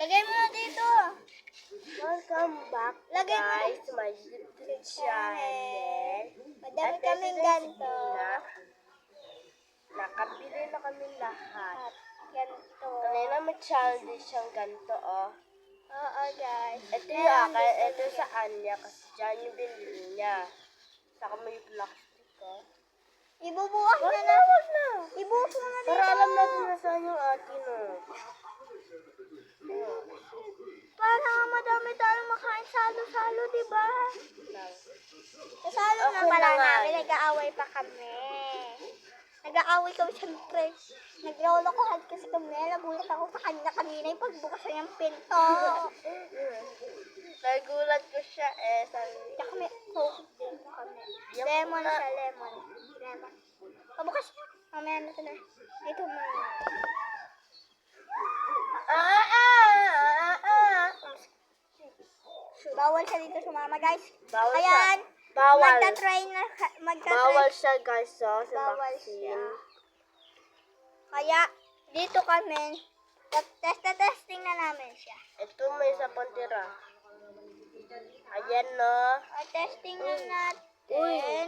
Lagay mo na dito. Welcome back, Lagay mo guys, to my YouTube channel. Madami At kaming ito ganito. Nakabili na kami lahat. Ganito. Kanina may challenge siyang ganito, oh. Oo, guys. Ito yung akin, ito sa Anya, kasi dyan yung binili niya. Saka may plastic, oh. Ibubukas Wag na na, na. wag na. Ibubukas mo na dito. Para alam natin na saan yung atin, oh. Para nga madami tayong makain salo-salo, di ba? Kasalo na Okay pala na nga. namin. Nag-aaway pa kami. Nag-aaway kami siyempre. Naglolokohan kasi kami. Nagulat ako sa kanya kanina yung pagbukas niya ng pinto. Nagulat ko siya, eh. Sabi, Kaya kami, focus din kami. Yung Lemon na- siya, lemon. Lemon. Pabukas niya. Mamaya na ito na. Ito mo. Bawal siya dito sumama, guys. Bawal Ayan. siya. Bawal. Magta-try na. Bawal siya, guys, oh, sa Bawal vaccine. siya. Kaya, dito kami, testing na namin siya. Ito may isa pang tira. Ayan, no. Testing na natin.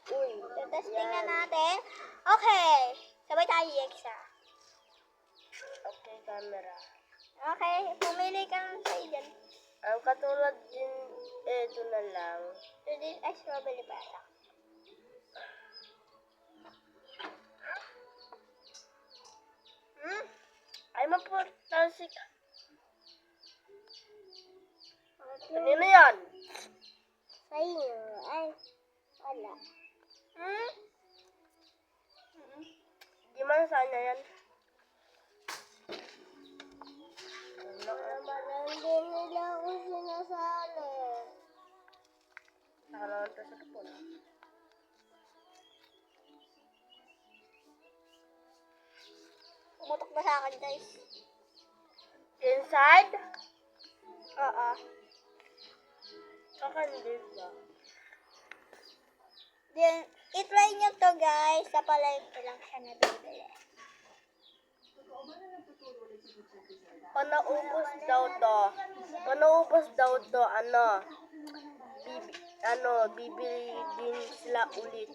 Uy. Testing na natin. Okay. Sabay tayo isa. Okay, camera. Okay. Pumili ka ng sa'yo dyan. Ang katulad din, ito na lang. Today ay strawberry pa ata. Ay, maportasik. Kanina yan? Sa'yo. Ay. Wala. Di man saan na yan? Hindi nila ako sinasali. Nakalawan to sa kapon. Umutok ba sa akin, guys? Inside? Oo. Saka hindi ba? Then, i-try nyo to, guys. Sa palengke lang siya nabibili. Panaubos daw to, bibili din sila ulit.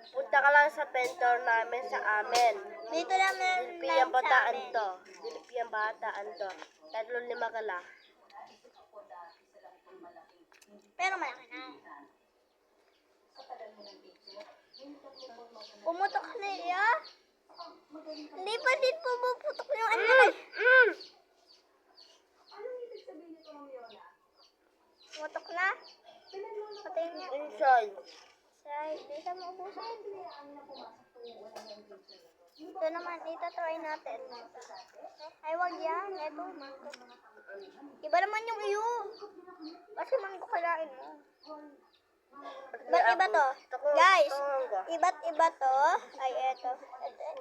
Punta ka lang sa pentor namin sa amin. Dito namin Dilipiyang lang sa bataan amin. to. Dilipiyang bataan to. 3-5 ka lang. Pero malaki na. Pumutok na iya. Hindi pa din pumuputok yung ano. Pumutok na. Patayin niya. Inside. Di siya maubusan. Ito naman, ito try natin. Ay, wag yan. Ito, mango. Iba naman yung iyo. Kasi mango kalain mo. Ba't iba to? Guys, iba't iba to. Ay, eto.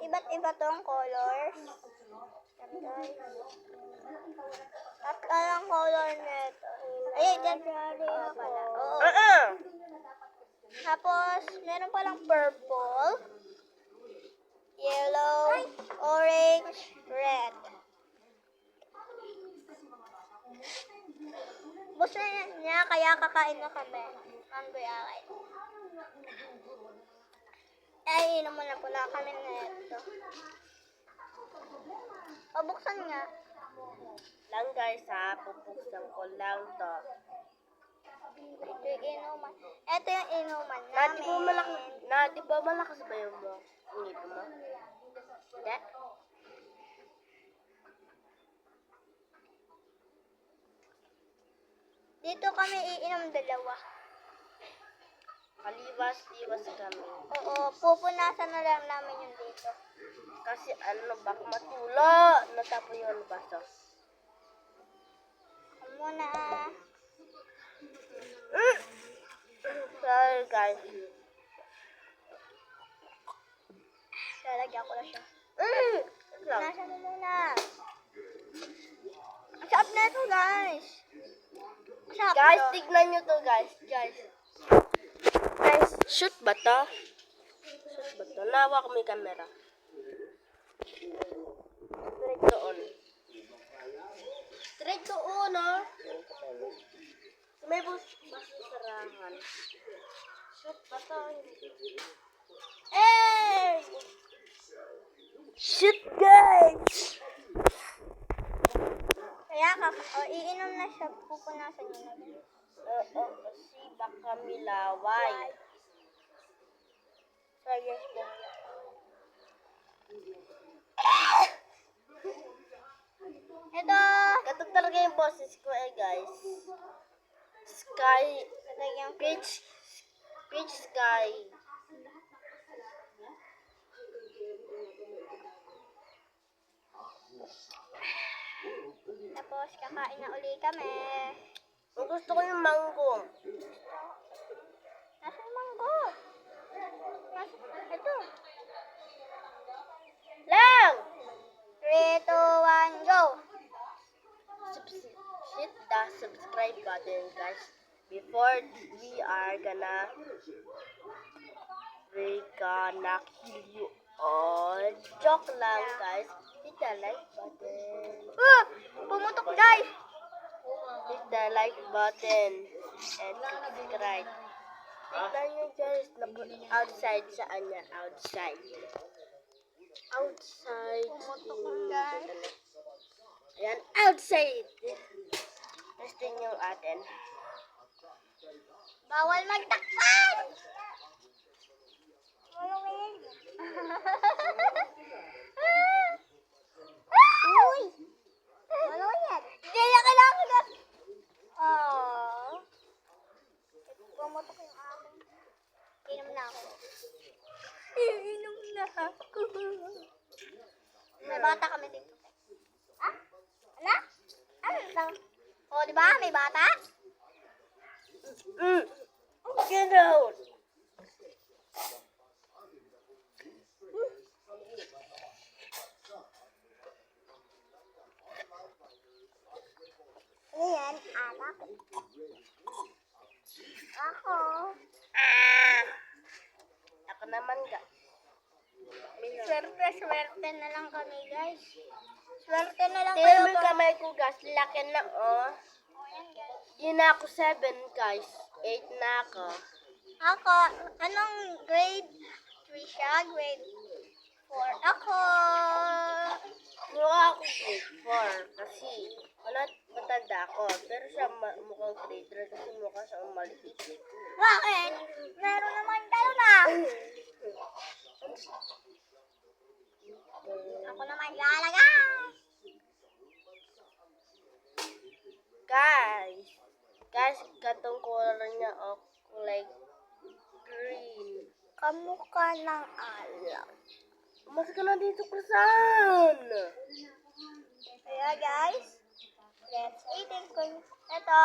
Iba't iba tong colors. Yan, guys. Tatlo lang color nito. Ay, dyan. Pala. Oo. Tapos, meron palang purple, yellow, orange, red. Gusto niya, kaya kakain na kami. Mango yakin. Ay, inom muna po na kami na ito. Pabuksan nga. Lang guys ha, pupuksan ko lang to. Ito yung inuman. Ito yung inuman Di ba malakas ba yung ngito mo? Hindi? Dito kami iinom dalawa. Kaliwas-liwas kami. Oo, pupunasan na lang namin yung dito. Kasi baka matulo. Natapon yung baso. Muna. Sorry guys. Lalagyan ko na siya. Lang. Nasa mo muna. Ang sarap na ito, guys. Sarap Guys, to. tignan nyo to guys. Guys, shoot ba to? Shoot ba to? Nawa ko may camera. Straight doon. Straight doon, ah. May bus sarahan. Shoot, patay. Hey! Shoot, guys! Kaya iinom na siya, pupunasan niyo na guys. Oo, kasi baka milaway. Sige, sige. Ito! Ito talaga yung boses ko guys. Sky, Lagyan ko. peach sky. Tapos, kakain na uli kami. Ang gusto ko yung mango. Nasa yung manggo? Ito. Lang! 3, 2, 1, go! Hit the subscribe button guys. Before we gonna kill you all. Joke lang guys. Hit the like button. Pumutok guys! Hit the like button and subscribe. Tignan nyo guys, outside saan niya? Outside. Outside. guys. Ayan, outside. Testing yung atin. Bawal magtakpan! Maluwin. Uy! Maluwin. Hindi na kailangan na. Pumutok yung akin. Inom na ako. Inom na ako. May bata kami dito. Ah? Ano? Ano ito? O, di ba? May bata? Get out! Ayan, anak. Ako. Ako naman ga. Swerte na lang kami, guys. Swerte na lang kayo. Tingnan mo kamay ko guys, laki na oh. Ayan, guys. Di na ako 7 guys. 8 na ako. Ako, anong grade 3 siya? Grade 4. Ako. Mukha ako grade 4 kasi matanda ako. Pero siya mukhang grade 3 kasi mukha siya maliit. Bakit? Meron naman kayo na. Ako naman lalaga. Guys, katong color niya oh, kulay green. Kamukha ng alam. Mas ka na dito kusan. Kaya guys, let's eat it. Ito,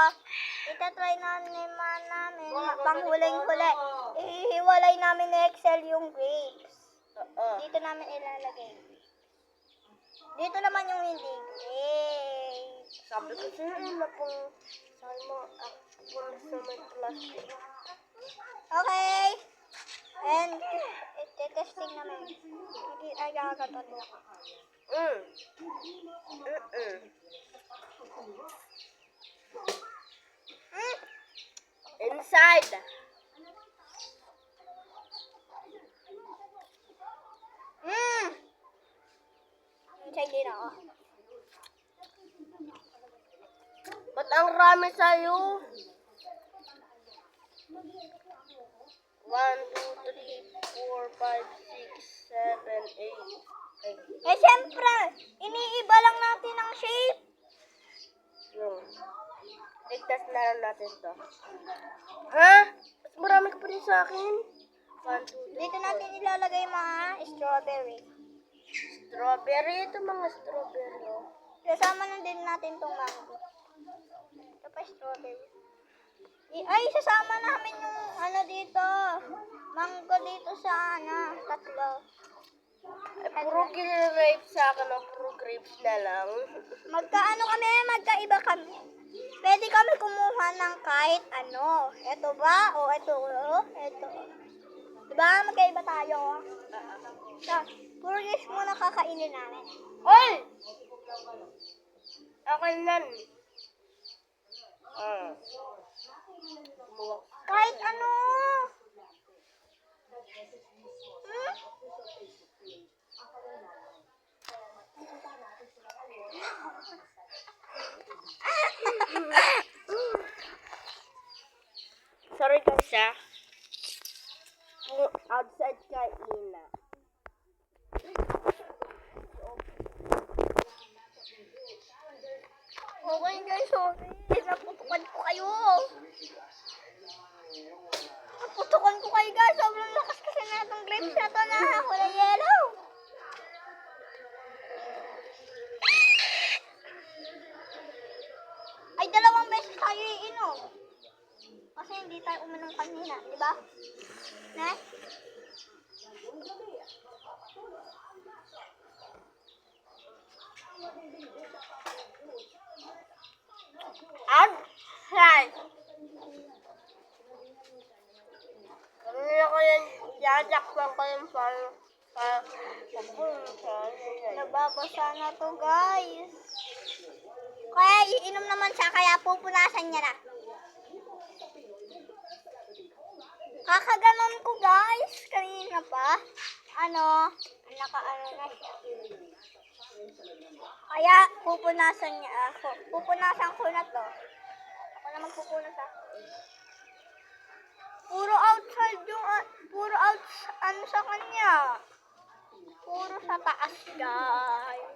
itatry namin namin panghuling-huli. Ihiwalay namin ni Excel yung grapes. Dito namin ilalagay. Dito naman yung hindi grapes. Sabi ko sa'yo na pong saan mo ako sa may plastic. Okay. And, iti-testing namin. Ay, gagatot ako. Inside. Inside din ako. Ba't ang rami sa'yo? 1, 2, 3, 4, 5, 6, 7, 8. Eh, syempre, iniiba lang natin ang shape. Yung. I-test na lang natin to. Ha? Mas marami ka pa rin sa akin. 1, 2, 3, Dito natin ilalagay mga strawberry. Strawberry. Ito mga strawberry. Oh. Kasama na din natin tong mango. Ito pa strawberry. Ay, sasama namin yung ano dito. Mango dito sa tatlo. Puro grapes sa akin. Puro grapes na lang. Magkaiba kami. Pwede kami kumuha ng kahit ano. Ito ba? O ito. Ito. Diba? Magkaiba tayo. Puro guys muna kakainin namin. Oy! Okay nan. Kumuha. Kahit ano. Hmm? Sorry guys outside kain na. Okay guys, sorry. Naputukan ko kayo. Naputukan ko kayo guys. Sobrang lakas kasi na itong grapes na ito na kulay yellow. Ay, 2 beses tayo iinom. Kasi hindi tayo uminom kanina, di ba? Ne? Outside. Kanina ko yan, jajakpan ko yung Nababasa na to guys. Kaya iinom naman siya, kaya pupunasan niya na. Kakaganon ko guys, kanina pa. Nakaano na siya. Kaya pupunasan niya ako. Pupunasan ko na to. Ako na magpupunas Puro outside yung, puro ano sa kanya. Puro sa taas guys.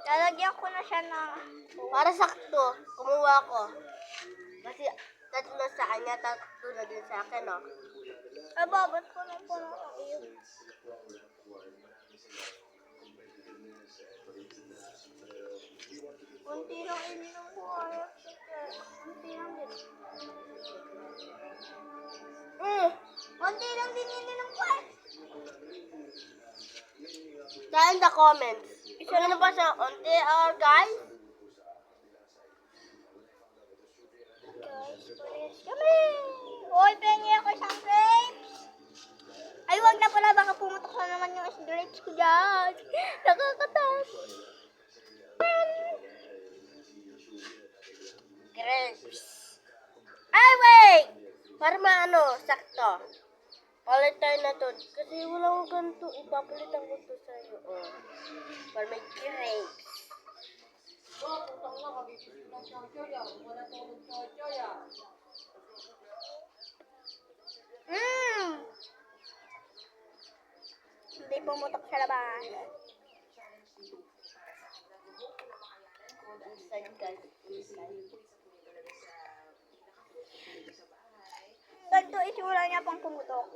Lalagyan ko na siya ng... Para sakto, kumuha ko. Kasi 3 sa kanya, 3 na din sa akin, no? Babat ko na po ng iyo. Kunti lang ininom ko ayos. Kunti lang din. Kunti lang din ininom ko Tell in the comments. Ano ba siya? Onti or guys? Guys, pares kami! Hoy, pengi ako isang grapes! Ay, wag na pala. Baka pumutok na naman yung grapes ko dyan. Nakakatas. Grapes. Ay, wait! Para sakto. Palit tayo na to. Kasi walang ganito. Ipapalitan ko to sa'yo. Oh. Para may grapes. Hindi pumutok sa labas. Inside guys. Inside. Ganito itsura niya pang pumutok.